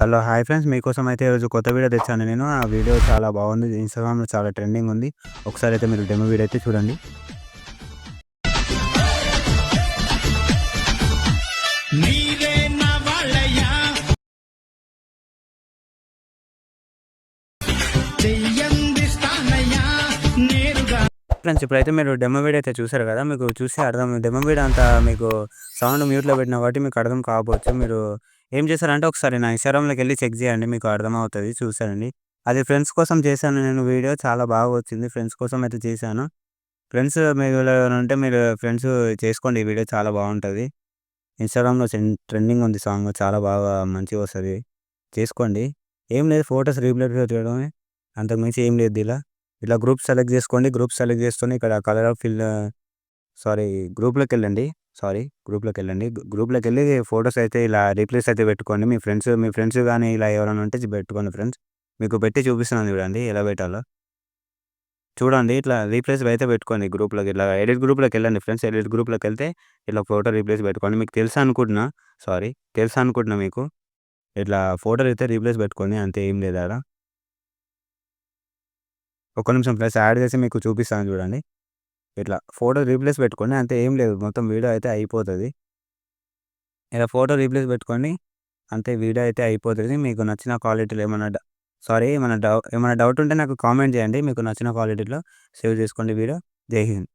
Hello! Hi friends. మీకోసం అయితే ఈరోజు కొత్త వీడియో తెచ్చాను నేను. ఆ వీడియో చాలా బాగుంది. ఇన్‌స్టాగ్రామ్‌లో చాలా ట్రెండింగ్ ఉంది. ఒకసారి అయితే మీరు డెమో వీడియో అయితే చూడండి. నీరే నా వాళ్ళయ్యా చెయ్యందిస్తానయ్యా నేరుగా. ఫ్రెండ్స్ ఇప్పుడైతే మీరు డెమో వీడియో అయితే చూసారు కదా! మీకు చూస్తే డెమో వీడియో అంతా మీకు సౌండ్ మ్యూట్‌లో పెట్టినా కాబట్టి మీకు అర్థం కాకపోవచ్చు. మీరు ఏం చేశారంటే ఒకసారి నా ఇన్‌స్టాగ్రామ్‌లోకెళ్ళి చెక్ చేయండి. మీకు అర్థమవుతది. చూసారండి. అది ఫ్రెండ్స్ కోసం చేశాను నేను వీడియో. చాలా బాగా వచ్చింది. ఫ్రెండ్స్ కోసం అయితే చేశాను. ఫ్రెండ్స్ మీలో ఎవరైనా ఉంటే మీరు ఫ్రెండ్స్ చేసుకోండి. ఈ వీడియో చాలా బాగుంటది. ఇన్‌స్టాగ్రామ్‌లో ట్రెండింగ్ ఉంది సాంగ్. చాలా బాగా మంచిగొస్తది. చేసుకోండి. ఏం లేదు ఫోటోస్ రీప్లేస్ చేయడమే. అంతకు మించి ఏం లేదు ఇలా. ఇలా గ్రూప్ సెలెక్ట్ చేసుకోండి. గ్రూప్ సెలెక్ట్ చేసుకొని ఇక్కడ కలర్ ఆఫ్ సారీ గ్రూప్‌లోకెళ్ళండి. గ్రూప్‌లోకెళ్ళండి. గ్రూప్‌లోకెళ్ళి ఫోటోస్ అయితే ఇలా రీప్లేస్ అయితే పెట్టుకోండి. మీ ఫ్రెండ్స్ గాని ఇలా ఎవరైనా ఉంటే పెట్టుకోండి ఫ్రెండ్స్. మీకు పెట్టి చూపిస్తున్నాను చూడండి ఎలా పెట్టాలో. చూడండి ఇట్లా రీప్లేస్ అయితే పెట్టుకోండి గ్రూప్‌లోకి. ఇట్లా ఎడిట్ గ్రూప్‌లోకెళ్ళండి ఫ్రెండ్స్. ఎడిట్ గ్రూప్‌లోకెళ్తే ఇట్లా ఫోటో రీప్లేస్ పెట్టుకోండి. మీకు తెలుసనుకుంటున్నా. తెలుసనుకుంటున్నా మీకు. ఇట్లా ఫోటోలు అయితే రీప్లేస్ పెట్టుకోండి. అంతే ఏం లేదు ఆడ. ఒక్క నిమిషం ఫ్రెండ్స్ యాడ్ చేసి మీకు చూపిస్తాను చూడండి. ఇట్లా ఫోటో రీప్లేస్ పెట్టుకోండి. అంతే ఏం లేదు. మొత్తం వీడియో అయితే అయిపోతది. ఇలా ఫోటో రీప్లేస్ పెట్టుకోండి. అంతే వీడియో అయితే అయిపోతది. మీకు నచ్చిన క్వాలిటీలో ఏమైనా డౌట్ ఉంటే నాకు కామెంట్ చేయండి. మీకు నచ్చిన క్వాలిటీలో సేవ్ చేసుకోండి వీడియో. జై హింద్.